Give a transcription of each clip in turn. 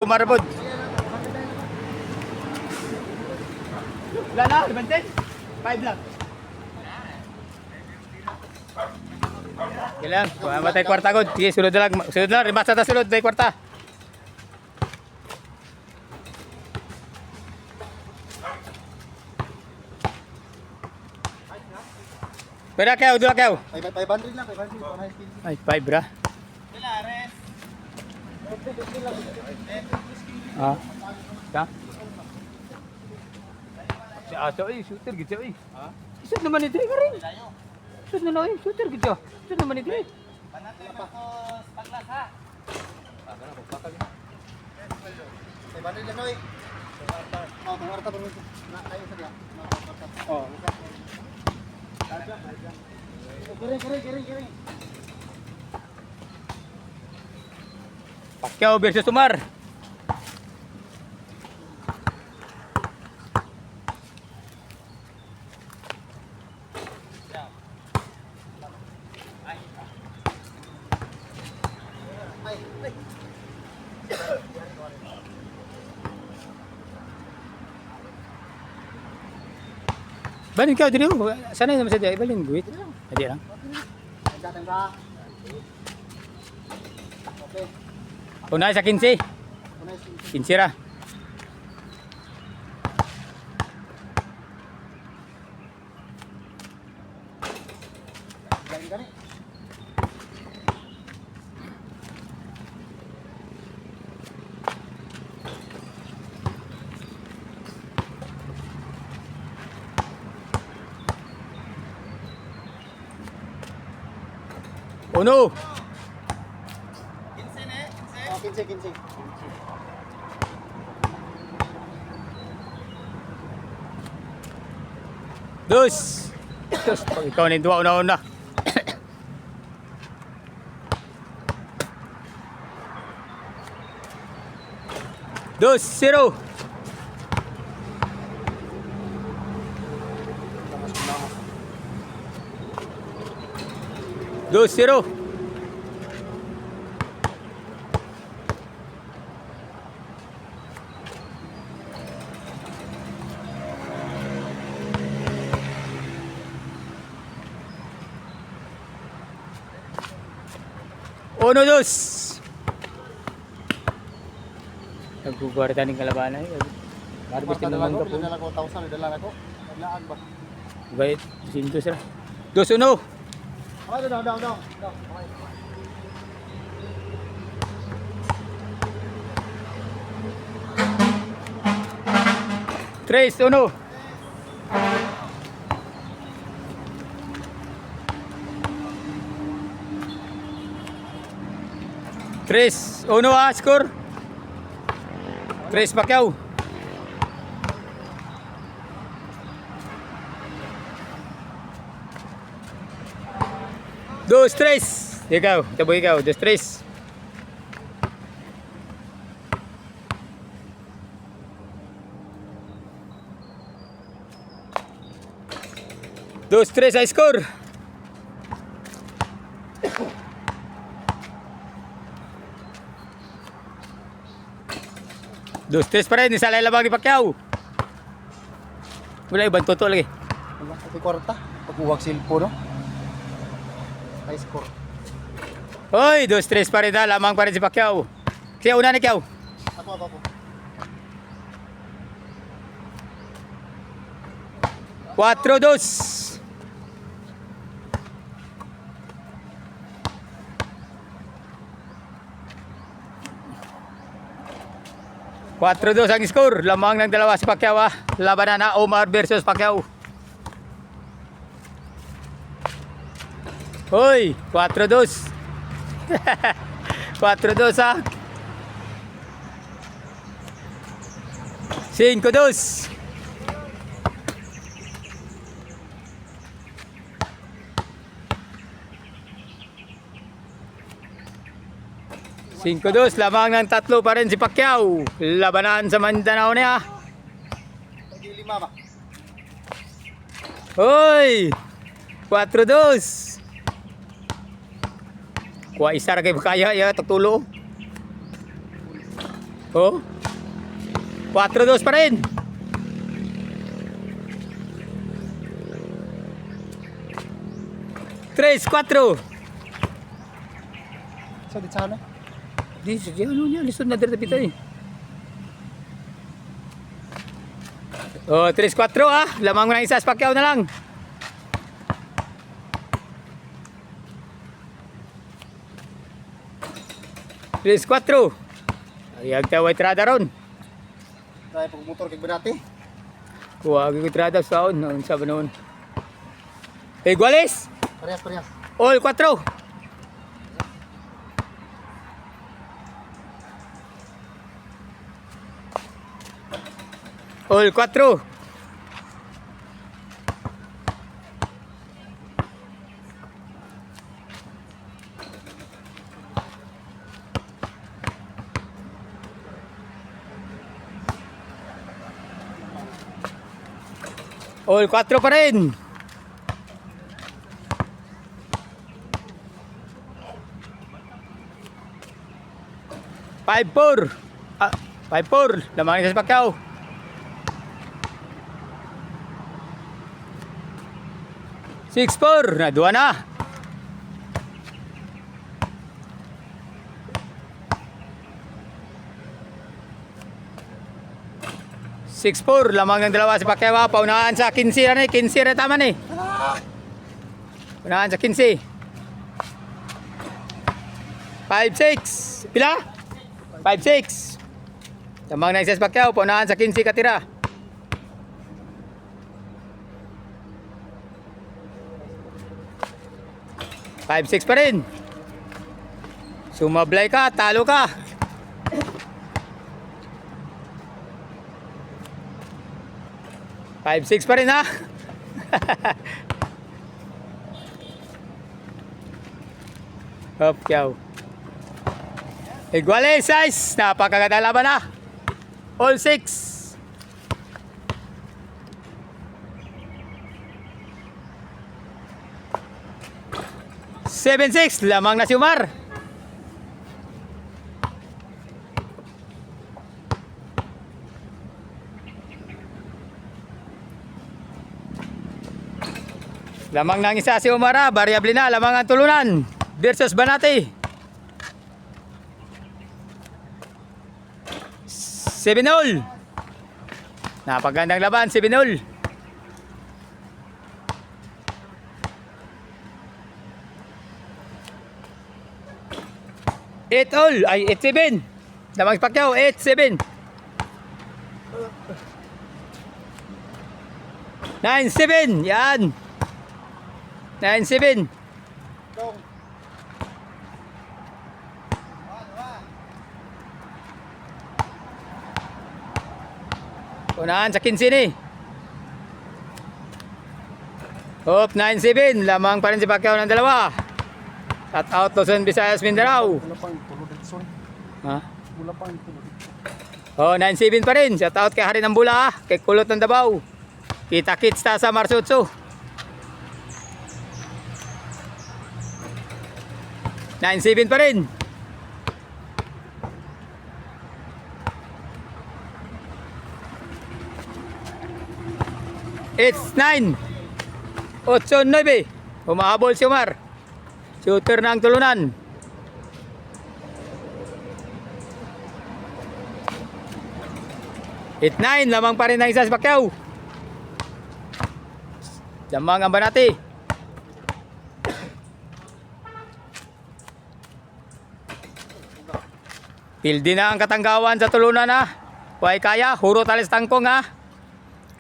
Marabod. Wala na, 10? 5 lang. Kailan? Matay kwarta ko. Sige, sunod na lang. Sunod na lang. Rimasa na sunod. Matay kwarta. Pwede kayo, dula kayo. 500 lang, 500. Ay, 5 bra. Ah. Ka? Si Aso ay shooter gitu ay. Ha? Shoot naman ni Dre ka rin. Shoot na lang, shooter gitu. Shoot naman ni Dre. Panatay na ako paglas ha. Aga na pagpakal. 500 lang oy. Oh, pangarta pa rin. Na kayo sa dia. Oh, kering. Pacquiao versus Umar. Balin kau diri mo. Sana naman sa dia balin guit. Adi lang. Datang ka. Okay. Unay sa 15. 15 ra. Galing ka ni. Uno. 15 na. Oh, 15. Dos. Dos. Pag ikaw na dua una-una. Dos, 0. Dos, 0. Uno, dos. Nagkukuwarta ng kalabanan. Marbis din naman ka po. Dala ko 1,000, dala ko. Naglaan ba? Bayit, sinto sila. Dos, uno. Okay, daw. Tres, uno. Tres, uno score. Tres Pacquiao. Dos, tres. Ikaw, tabo ikaw. Dos, tres. Dos, tres, high score. Dos, tres pa rin. Isa labang ni Pacquiao. Wala ibang toto lagi. Wala kasi kwarta. Pag-uwag silpo no. High score. Hoy, dos, tres pa rin na. Lamang pa rin si Pacquiao. Siya una ni Pacquiao. Ako. 4-2. Quatro dos ang score. Lamang ng dalawa si Pacquiao. Labanan na Omar versus Pacquiao. Hoy, 4-2. 4-2 ah. 5-2. 5-2, lamang ng tatlo pa rin si Pacquiao. Labanan sa Mindanao niya. Pag-5 ba? Hoy! 4-2. Kuha isa ra kay kaya ya tagtulo. Oh. 4-2 pa rin. Tres, 4. So, di sana. Di, ano niya, lisod na dito eh. Oh, 3-4 ah. Lamang mo ng isa, Pacquiao na lang. Tres, 4. Ayag tayo trada ron. Tayo pagmotor kay Banati. Huwag yung trada sa on. Noon sa noon. Iguales. Parehas. All 4. All 4. All 4 pa rin. Five four. 5-4. Lamang isa sa Pacquiao. 6-4. Nadua na. Six four, lamang ng dalawa si Pacquiao. Paunahan sa 15 na 15 na tama ni. Paunahan sa 15. 5-6. Pila? 5-6. Lamang na isa si Pacquiao. Paunahan sa 15 katira. Five, 6 pa rin. Sumablay ka, talo ka. 5-6 pa rin ha. Hop, yaw. Iguales, size. Napakaganda laban na. All 6. 7-6. Lamang na si Umar. Lamang nang isa si Umara, variable na, lamang ang tulunan versus Banati. 7-0. Napagandang laban, 7-0. 8-all, ay 8-7. Lamang si Pacquiao, 8-7. 9-7, yan. 9-7. Unahan sa 15 ni. Hop, 9-7. Lamang pa rin si Pacquiao ng dalawa. Shout out Luzon, Visayas, Mindanao. Wala pang tulog dito, son. Ha? Wala pang tulog dito. Oh, 9-7 pa rin. Shout out kay Hari ng Bula, kay Kulot ng Davao. Kita-kits ta sa Marsutso. 9-7 pa rin. It's 9. 8-9. Humahabol si Umar. Shooter na ang tulunan. It 9. Lamang pa rin ang isa si Pacquiao. Lamang ang Banati. Pildi na ang katanggawan sa tulunan ha. Huwag kaya, huro talis tangkong ha.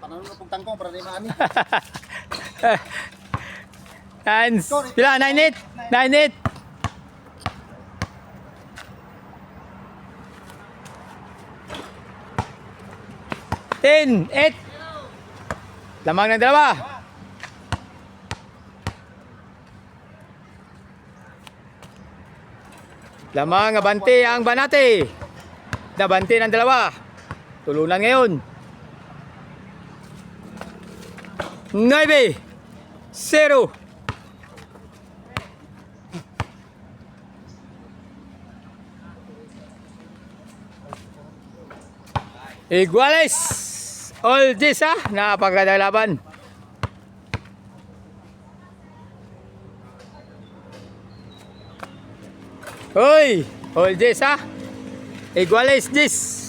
Panahon na pong tangkong para di maani. Pila, 9-8. 9-8. Ten, 8. Lamang ng dalawa. Lamang abante ang Banati. Nabante ng dalawa. Tulunan ngayon. 9-0. Iguales. All this ha. Napakagandang laban. Hoy. All this ha. Iguales this.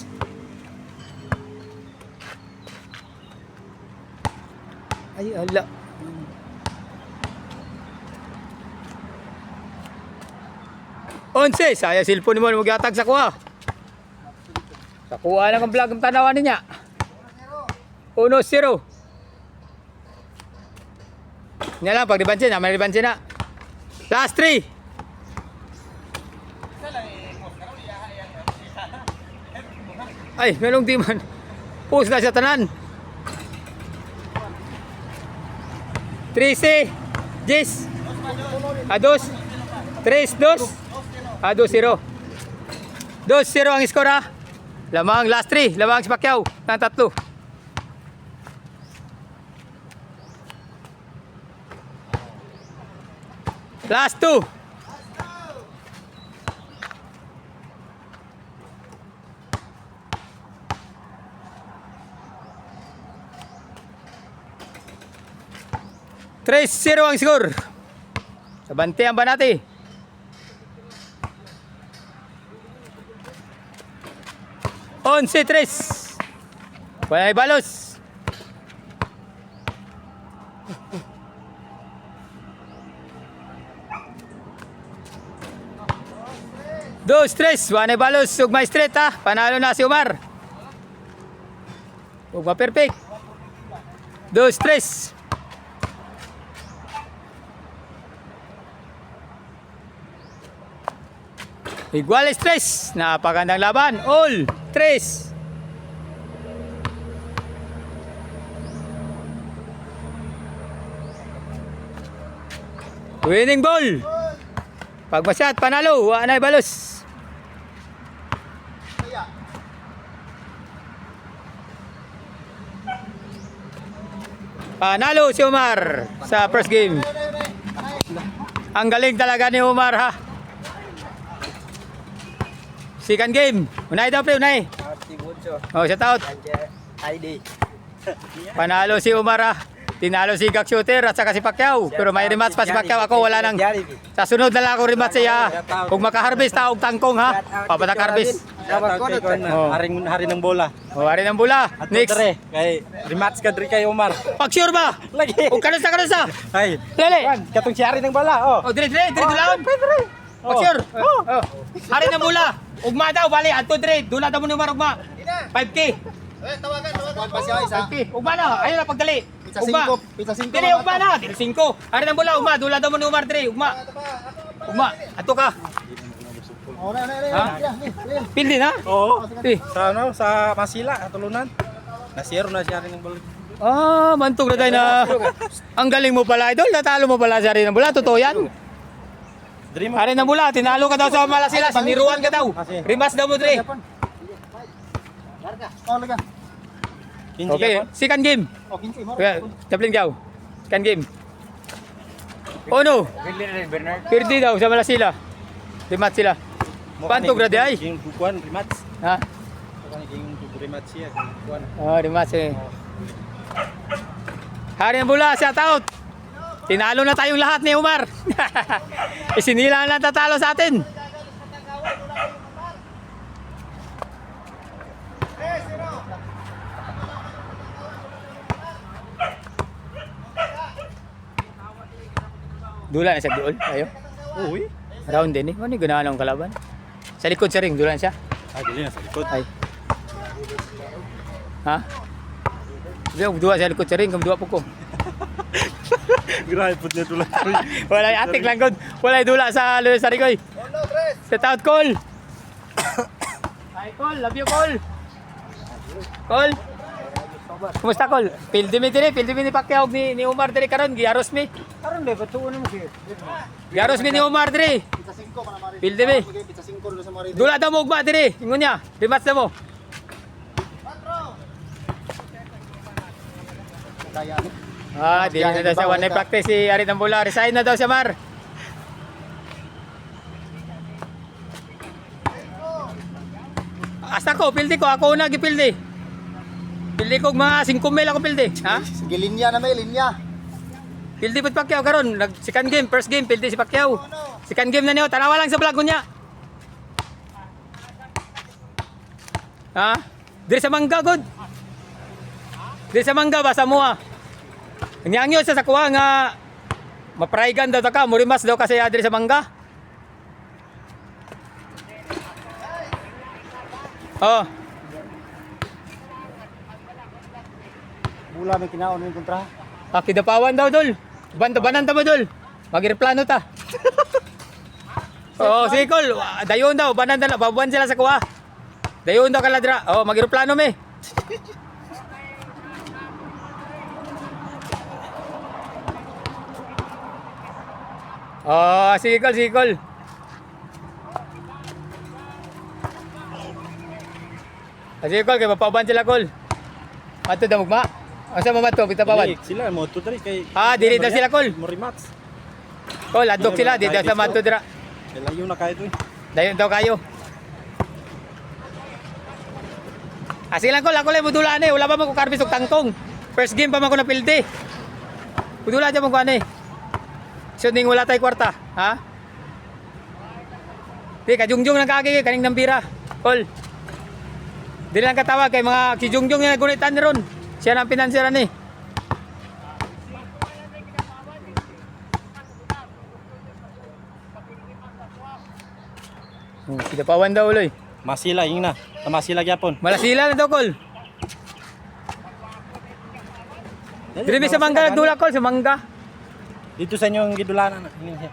Ay, ala. Onse, saya cellphone mo magyatag sa kuha. Sa kuha lang ang vlog ang tanawan niya. 1-0. Nya lang pag dibansin na, may dibansin na. Last 3. Ay, melong di man. Push na siya tanan. 13. 10. Ados. 3-2. 2-0. 2-0 ang skor ha. Lamang last 3. Lamang si Pacquiao. Ng 3. Last 2. Tres 0 ang score. Sabantihan ba natin? Onse 3. Wala balos. Dos, tres. Wala balos. Ugma straight ha. Panalo na si Omar. Ugma perfect. Dos, tres. Iguales 3. Napakagandang laban. All 3. Winning ball. Pag masyat, panalo. Wala na balos. Panalo si Omar sa first game. Ang galing talaga ni Omar ha. Second game. Unay daw pre, unay. Oh, shout out. ID. Panalo si Omar ha. Tinalo si Gak Shooter at saka si Pacquiao. Pero may rematch pa si Pacquiao. Ako wala nang. Sa sunod na lang ako rematch siya. Kung makaharvest taog tangkong ha. Papatak harvest. Hari ng bola. Oh, hari ng bola. Next. Kay rematch ka diri kay Omar. Pag sure ba? Lagi. O kanusa kanusa. Ay. Lele. Katong si hari ng bola. Oh. O dire dulawon. Pag sure. Oh. Hari ng bola. Ugma daw bali adto dire. Dula daw mo ni Omar ugma. 5K. Tawagan pa siya isa. 5K. Ugma na. Ayun na pagdali. Pizza 5. Dili ugma na. Dili 5. Hari ng bola ugma. Dula daw mo ni Omar dire. Ugma. Ugma. Ato ka. Pildi na? Oo. Eh. Sa ano, sa Masila, katulunan. Nasiro na siya rin ng bola. Ah, mantog na tayo na. Ang galing mo pala, idol. Natalo mo pala sa rin ng bola. Totoo yan. Hari ng bola. Tinalo ka daw sa Malasila. Siniruan ka daw. Rimas daw mo, Dre. Okay, second game. Okay, Chaplin Gaw. Second game. Oh no. Pirdi daw sa Malasila. Rimat sila. Pantog na di ay. Yung kukuan, rematch. Ha? Yung rematch siya, kukuan. Oh, rimat eh. Hari ng bola, shout out. Tinalo na tayong lahat ni Omar. Isinila na tatalo sa atin. Dula na siya doon. Ayo. Uy. Round din eh. Ano yung ganahan ng kalaban? Sa likod sa ring. Dula na siya. Ah, dili na sa likod. Ay. Ha? Hindi ako dua sa likod sa ring. Kamdua po ko. Grabe po niya tulad. Wala yung atik lang god. Wala yung dula sa lulo sa ring. Set out call. Hi call. Love you call. Call. Kumusta call? Pildi mi dire. Pildi mi ni Pacquiao ni Omar dire karon. Giaros mi. Karon le, ba't tuon mo siya? Giaros mi ni Omar dire. Pizza 5 pa na mari. Pildi mi. Pizza 5 doon sa mari. Dula daw mo ugma dire. Ingon niya. Rematch na mo. Kaya Di na daw siya. One night practice si Arit ng Bola. Resign na daw siya, Mar. Asta ko, pildi ko. Ako una gipildi. Pildi kog mga 5,000 ako pildi. Ha? Sige, linya na may, linya. Pildi pud Pacquiao karon. Nag second game, first game pildi si Pacquiao. Second game na niyo, tanawa lang sa vlog ko niya. Ha? Diri sa Mangga god. Diri sa Mangga ba sa mua? Nyangyo sa kuha nga mapraigan daw ta ka, murimas daw kasi diri sa Mangga. Oh, Bula may kinaon yung kontra. pakidapawan daw dol. Banan ta mo dol. Magireplano ta. Oh, sige kol. Dayon daw, banan na, babuan sila sa kuha. Dayon daw kaladra. Oh, magireplano me. Oh, sige kol, sige kol. Sige kol, kay mapaban sila kol. Mato daw mugma. Asa mo mato bitapawan? Sila mo to diri kay Diri daw sila kol. Morimats. Kol, adok sila, di daw sa mato dira. Sila yung nakaito eh. Dayon daw kayo. Sige lang kol, ako lang mudulaan eh. Wala pa man ko karbis og tangkong. First game pa man ko napildi. Mudula dyan mo ko ano eh. So ning wala tay kwarta, ha? Di kajungjung nang kagi kaning nambira. Kol. Dili lang katawag kay mga kijungjung nga gunitan ni ron. Siya nang pinansiran ni. Kidapawan daw uloy. Masila yung na. Masila gyapon. Malasila na daw kol. Dili mi sa Mangga dula kol sa Mangga. Dito sa inyong gidulanan na. Yun siya.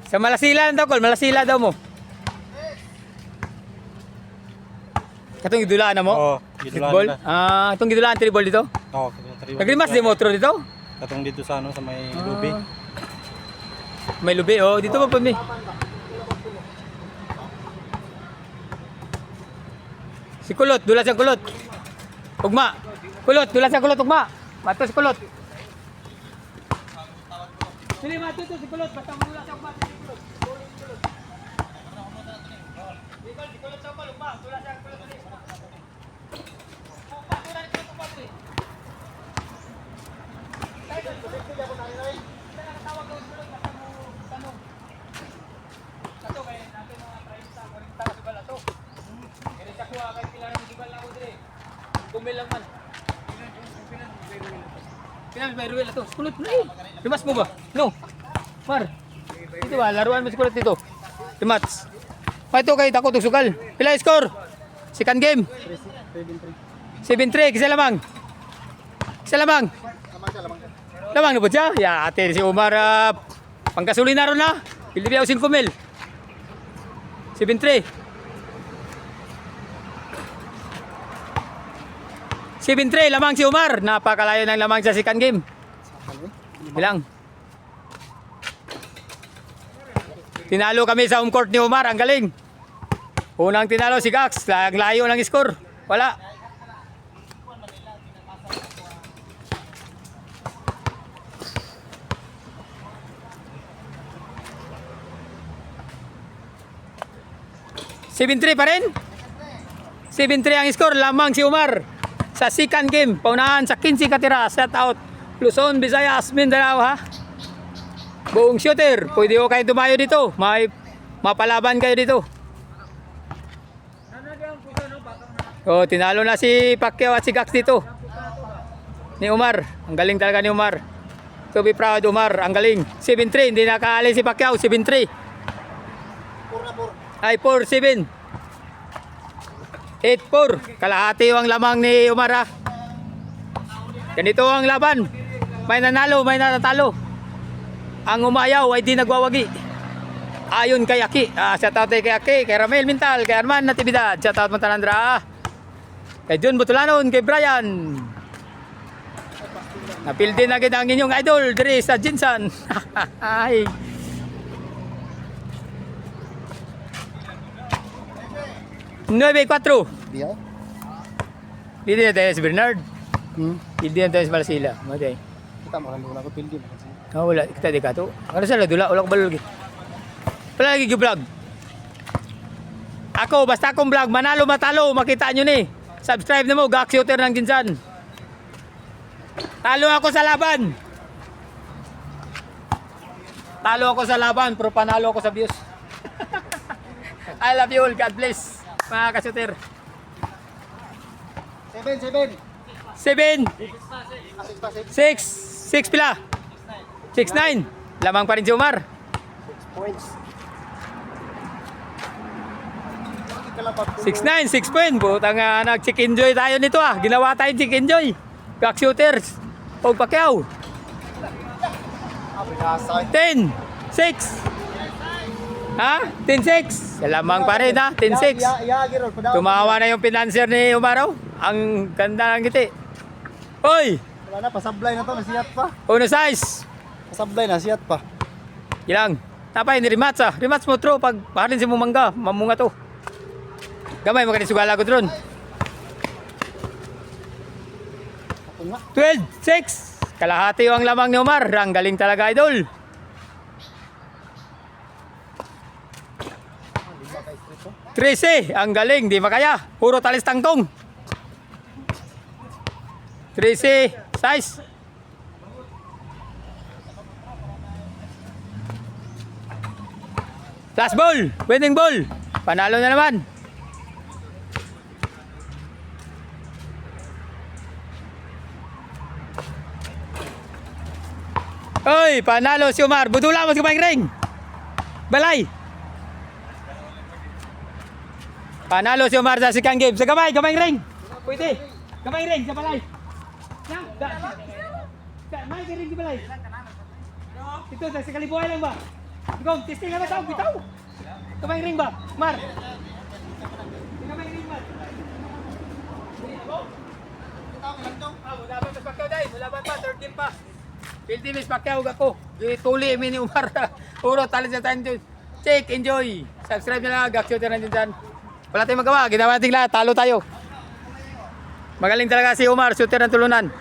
Sa Malasila daw kol, Malasila daw mo. Katong gidulaan na mo? Oo, Football? gidulanan na. Itong gidulaan tribal dito? Oo, Nagrimas di motro dito? katong dito sa ano sa may lubi. May lubi, oh. Dito pa mi. Si Kulot, dula sa Kulot. Ugma. Kulot, dula sa Kulot, ugma. Mato si Kulot. Sili mato to si Kulot, basta mula sa ugma si Kulot. Si Kulot sa ugma, dula sa Kulot. Kumil lang man. Pinas may ruwel ato. Kulot na eh. Limas mo ba? No. Mar. Dito ba? Laruan mo si Kulot dito. Limats. Ito kay Tako Tusugal. Pila score? Second game. 7-3. Kisa lamang. Kisa lamang. Lamang na po siya? Ya, ate si Umar. Pangkasuli na ron na. Pilipiaw 5,000. 7-3. 7-3, lamang si Umar. Napakalayo ng lamang sa second game. Bilang. Tinalo kami sa home court ni Umar. Ang galing. Unang tinalo si Gax. Ang layo ng score. Wala. (7-3) pa rin. 7-3 ang score. Lamang si Umar. Sa second game, paunahan sa 15 katira, set out Luzon, Visayas, Mindanao ha. Buong shooter, pwede ko kayo tumayo dito. May mapalaban kayo dito. Oh, tinalo na si Pacquiao at si Gax dito. Ni Umar, ang galing talaga ni Umar. To be proud Umar, ang galing. 7-3, hindi nakaalis si Pacquiao, 7-3. Ay, 4-7. 8-4. Kalahati ang lamang ni Umar ha. Ganito ang laban. May nanalo, may natatalo. Ang umayaw ay di nagwawagi. Ayon kay Aki. Shout out kay Aki, kay Ramel Mintal, kay Arman Natividad. Shout out mo Tanandra. Kay Jun Butulanon, kay Brian. Napildi na gid ang inyong idol diri sa Jinsan. Ay. Nueve 4. Diya? Hindi na tayo si Bernard. Hindi na tayo si Malasila. Matay. Kita mo lang ako pildi. Wala. Kita di ka to. Ano sila? Dula. Wala ko balol. Wala lagi vlog. Ako, basta akong vlog, manalo matalo, makita nyo ni. Subscribe na mo, Gak Shooter ng Jinsan. Talo ako sa laban. Talo ako sa laban, pero panalo ako sa views. I love you all, God bless. Mga ka-shooter. 7. 7, 6 pila. 6-9. Lamang pa rin si Umar. Points. 6-9, 6 point. Butang nag-chick enjoy tayo nito ah. Ginawa tayong chick enjoy. Gak Shooters. O Pacquiao. 10, 6. Ha? 10-6. Lamang pa rin ha. 10-6. Tumawa na yung financier ni Umaraw. Ang ganda ng ngiti. Hoy! Wala na, pasablay na to, nasiyat pa. Uno size. Pasablay na, siyat pa. Ilang. Tapay ni rematch ah. Rematch mo tro pag parin si Mumangga. Mamunga to. Gamay makanisugala ko dron. 12-6. Kalahati yung ang lamang ni Omar. Ang galing talaga, idol. 13. Ang galing. Di makaya. Puro talis tangtong. 13. Size. Last ball. Winning ball. Panalo na naman. Oy, panalo si Omar. Budula mo sa kamay ring. Balay. Panalo si Omar sa second game. Sa kamay ring. Pwede. Kamay ring sa balay. May ring sa balay. Ito, sa kalibuhay lang ba? Ikaw, testing na ba tao? Bitaw. Kamay ring ba? Mar. Kamay ring ba? Wala ba mas Pacquiao dahil? Wala ba pa? Third game pa. Pildi Miss Pacquiao ako. Tuli ni Umar. Puro talis na tayo dyan. Check, enjoy. Subscribe nyo lang. Gak Shooter na dyan. Wala tayong magawa. Ginawa natin lahat. Talo tayo. Magaling talaga si Umar. Shooter ng tulunan.